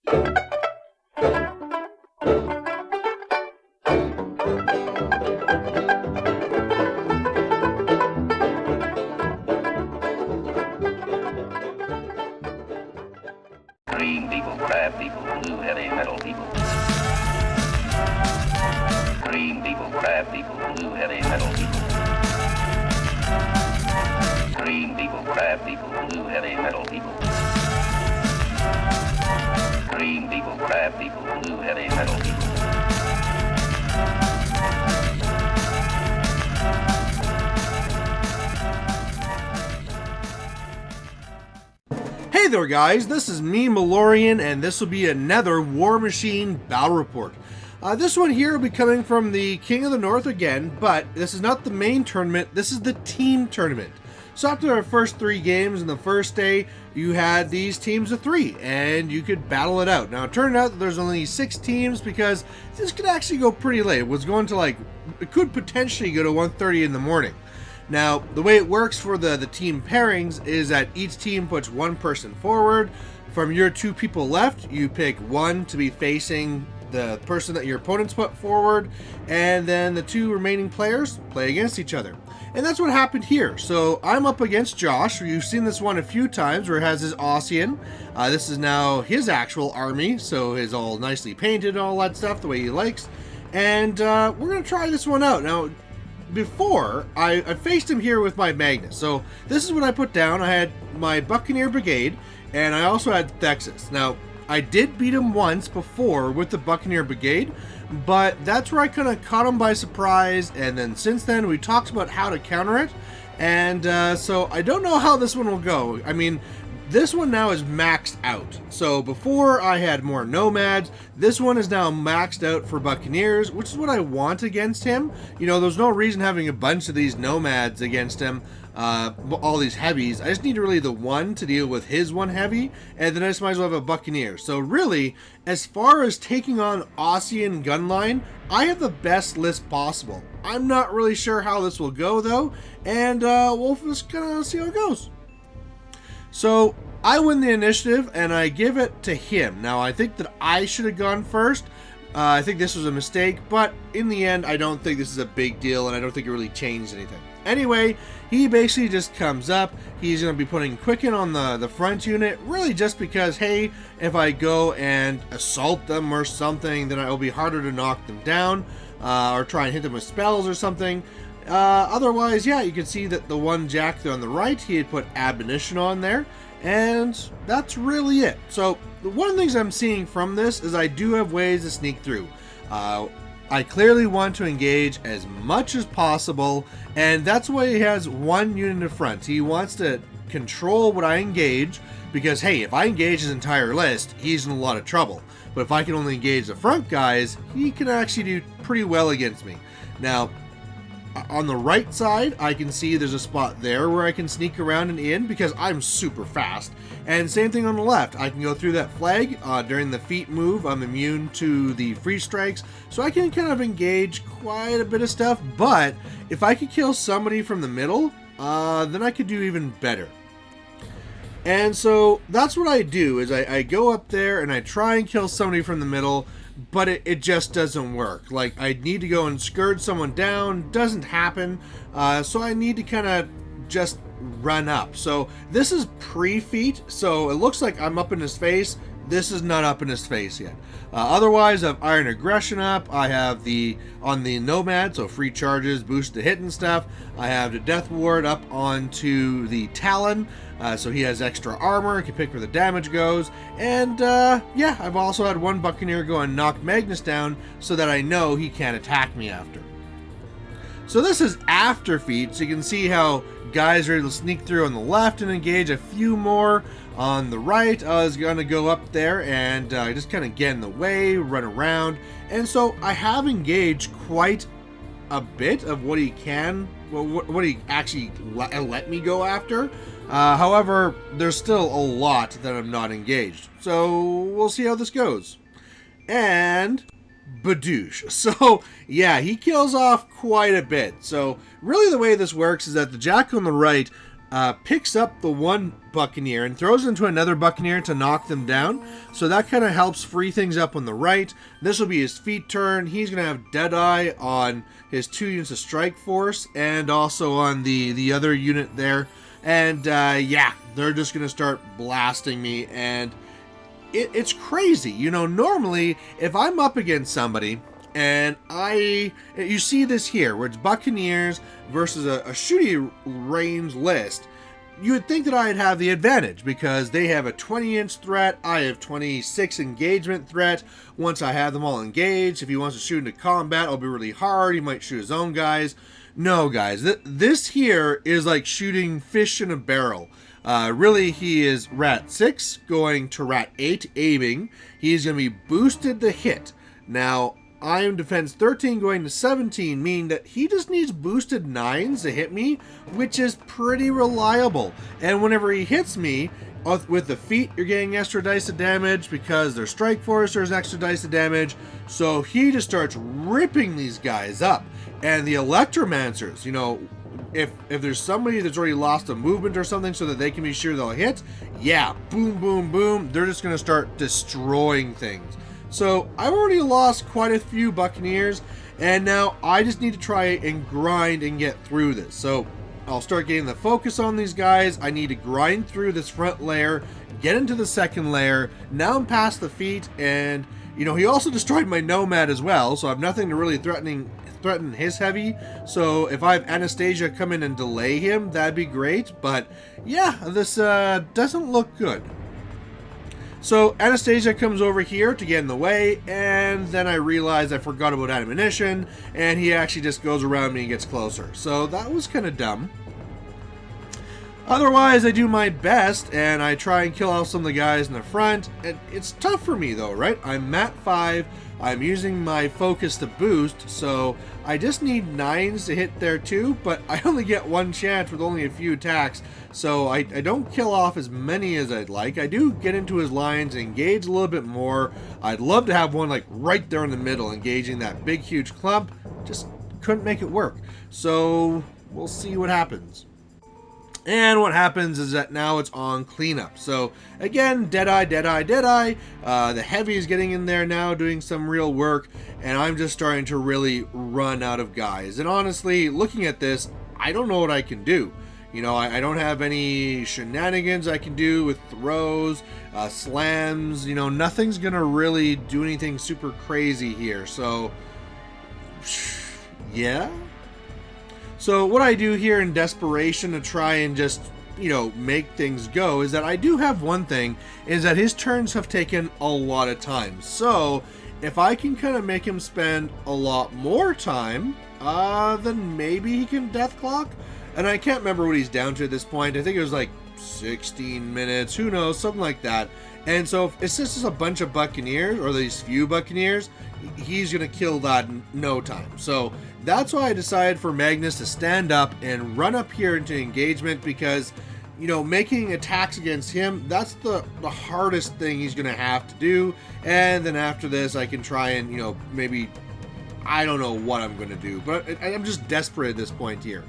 Green people, crab people, blue heavy metal people. Green people, crab people, blue heavy metal people. Green people, crab people, blue heavy metal people. Green people, crab people, blue heavy metal people. Hey there guys, this is me, Malorian, and this will be another War Machine Battle Report. This one here will be coming from the King of the North again, but this is not the main tournament, this is the team tournament. So after our first 3 games in the first day, you had these teams of 3, and you could battle it out. Now it turned out that there's only 6 teams because this could actually go pretty late. It was going to it could potentially go to 1:30 in the morning. Now, the way it works for the team pairings is that each team puts 1 person forward. From your 2 people left, you pick 1 to be facing the person that your opponents put forward, and then the 2 remaining players play against each other. And that's what happened here. So I'm up against Josh. You've seen this one a few times where it has his Ossyan. This is now his actual army, so it's all nicely painted and all that stuff the way he likes. And we're going to try this one out. Now, before, I faced him here with my Magnus. So this is what I put down. I had my Buccaneer Brigade, and I also had Texas. Now, I did beat him once before with the Buccaneer Brigade, but that's where I kind of caught him by surprise, and then since then we talked about how to counter it, and so I don't know how this one will go. I mean, this one now is maxed out. So before I had more nomads, this one is now maxed out for Buccaneers, which is what I want against him. You know, there's no reason having a bunch of these nomads against him, all these heavies. I just need really the one to deal with his one heavy, and then I just might as well have a Buccaneer. So really, as far as taking on Ossyan gunline, I have the best list possible. I'm not really sure how this will go though, and we'll just kind of see how it goes. So I win the initiative and I give it to him. Now I think that I should have gone first. I think this was a mistake, but in the end I don't think this is a big deal and I don't think it really changed anything. Anyway, he basically just comes up. He's going to be putting Quicken on the front unit, really just because, hey, if I go and assault them or something, then it will be harder to knock them down or try and hit them with spells or something. Otherwise, yeah, you can see that the one Jack there on the right, he had put Admonition on there, and that's really it. So, one of the things I'm seeing from this is I do have ways to sneak through. I clearly want to engage as much as possible, and that's why he has 1 unit in front. He wants to control what I engage, because, hey, if I engage his entire list, he's in a lot of trouble. But if I can only engage the front guys, he can actually do pretty well against me. Now, on the right side, I can see there's a spot there where I can sneak around and in because I'm super fast. And same thing on the left. I can go through that flag. During the feet move, I'm immune to the free strikes. So I can kind of engage quite a bit of stuff. But if I could kill somebody from the middle, then I could do even better. And so that's what I do is I go up there and I try and kill somebody from the middle, but it just doesn't work. Like, I need to go and scourge someone down, doesn't happen, so I need to kind of just run up. So this is pre-feat, so it looks like I'm up in his face. This is not up in his face yet. Otherwise, I have Iron Aggression up. I have on the Nomad, so free charges, boost to hit and stuff. I have the Death Ward up onto the Talon, so he has extra armor, can pick where the damage goes. And yeah, I've also had 1 Buccaneer go and knock Magnus down so that I know he can't attack me after. So this is after feat, so you can see how guys are able to sneak through on the left and engage a few more. On the right, I was going to go up there and just kind of get in the way, run around. And so I have engaged quite a bit of what he can, what he actually let me go after. However, there's still a lot that I'm not engaged. So we'll see how this goes. And badoosh. So yeah, he kills off quite a bit. So really the way this works is that the Jack on the right picks up the one Buccaneer and throws into another Buccaneer to knock them down. So that kind of helps free things up on the right. This will be his feet turn. He's going to have Deadeye on his 2 units of Strike Force and also on the other unit there. And yeah, they're just going to start blasting me. And it's crazy. You know, normally if I'm up against somebody and you see this here where it's Buccaneers versus a shooting range list, you would think that I'd have the advantage because they have a 20-inch threat, I have 26 engagement threat. Once I have them all engaged, if he wants to shoot into combat, it'll be really hard. He might shoot his own guys. No, guys, this here is like shooting fish in a barrel. Really, he is Rat 6 going to Rat 8 aiming. He's going to be boosted to hit. Now, I am defense 13 going to 17, meaning that he just needs boosted 9s to hit me, which is pretty reliable. And whenever he hits me, with the feet, you're getting extra dice of damage because their Strike Force, there's extra dice of damage. So he just starts ripping these guys up. And the Electromancers, you know, if there's somebody that's already lost a movement or something so that they can be sure they'll hit, yeah, boom, boom, boom, they're just going to start destroying things. So I've already lost quite a few Buccaneers, and now I just need to try and grind and get through this. So I'll start getting the focus on these guys. I need to grind through this front layer, get into the second layer. Now I'm past the feet, and you know, he also destroyed my Nomad as well, so I have nothing to really threaten his heavy. So if I have Anastasia come in and delay him, that'd be great. But yeah, this doesn't look good. So Anastasia comes over here to get in the way, and then I realize I forgot about ammunition, and he actually just goes around me and gets closer. So that was kind of dumb. Otherwise, I do my best, and I try and kill off some of the guys in the front. And it's tough for me though, right? I'm Mat 5, I'm using my focus to boost, so I just need 9s to hit there too, but I only get one chance with only a few attacks, so I don't kill off as many as I'd like. I do get into his lines, engage a little bit more. I'd love to have one like right there in the middle, engaging that big huge clump. Just couldn't make it work. So we'll see what happens. And what happens is that now it's on cleanup. So again, Deadeye. The heavy is getting in there now, doing some real work, and I'm just starting to really run out of guys. And honestly, looking at this, I don't know what I can do. You know, I don't have any shenanigans I can do with throws, slams. You know, nothing's gonna really do anything super crazy here. So yeah. So what I do here in desperation to try and just, you know, make things go is that I do have one thing, is that his turns have taken a lot of time. So if I can kind of make him spend a lot more time, then maybe he can death clock. And I can't remember what he's down to at this point. I think it was like 16 minutes, who knows, something like that. And so if it's just a bunch of Buccaneers, or these few Buccaneers, he's going to kill that in no time. So that's why I decided for Magnus to stand up and run up here into engagement, because, you know, making attacks against him, that's the hardest thing he's going to have to do. And then after this, I can try and, you know, maybe, I don't know what I'm going to do, but I'm just desperate at this point here.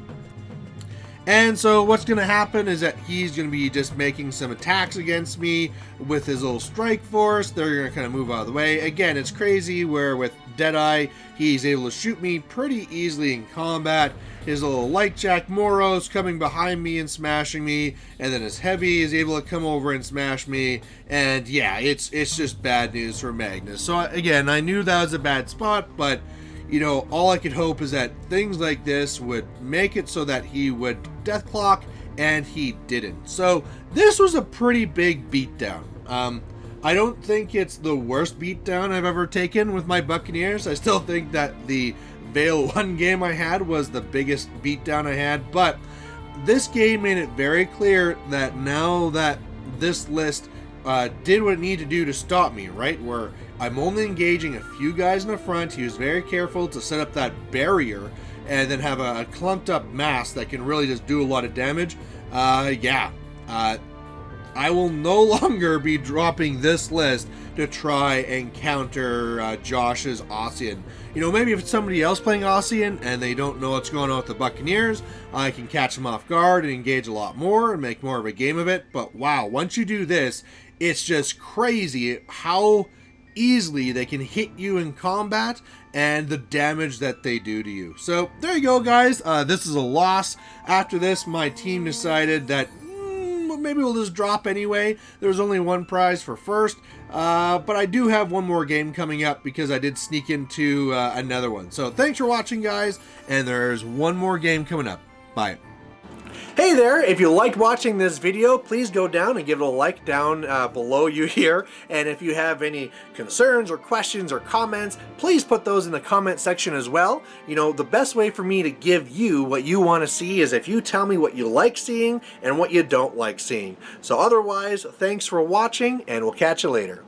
And so what's going to happen is that he's going to be just making some attacks against me with his little Strike Force. They're going to kind of move out of the way. Again, it's crazy where with Deadeye, he's able to shoot me pretty easily in combat. His little Light Jack Moros coming behind me and smashing me. And then his Heavy is able to come over and smash me. And yeah, it's just bad news for Magnus. So again, I knew that was a bad spot, but you know, all I could hope is that things like this would make it so that he would death clock, and he didn't. So this was a pretty big beatdown. I don't think it's the worst beatdown I've ever taken with my Buccaneers. I still think that the Vale 1 game I had was the biggest beatdown I had, but this game made it very clear that now that this list did what it needed to do to stop me, right? Where I'm only engaging a few guys in the front. He was very careful to set up that barrier and then have a clumped up mass that can really just do a lot of damage. I will no longer be dropping this list to try and counter Josh's Ossyan. You know, maybe if it's somebody else playing Ossyan and they don't know what's going on with the Buccaneers, I can catch them off guard and engage a lot more and make more of a game of it. But wow, once you do this, it's just crazy how easily they can hit you in combat and the damage that they do to you. So there you go, guys. This is a loss. After this, my team decided that maybe we'll just drop anyway. There's only one prize for first, but I do have one more game coming up because I did sneak into another one. So thanks for watching, guys, and there's one more game coming up. Bye. Hey there, if you liked watching this video, please go down and give it a like down below you here. And if you have any concerns or questions or comments, please put those in the comment section as well. You know, the best way for me to give you what you want to see is if you tell me what you like seeing and what you don't like seeing. So otherwise, thanks for watching, and we'll catch you later.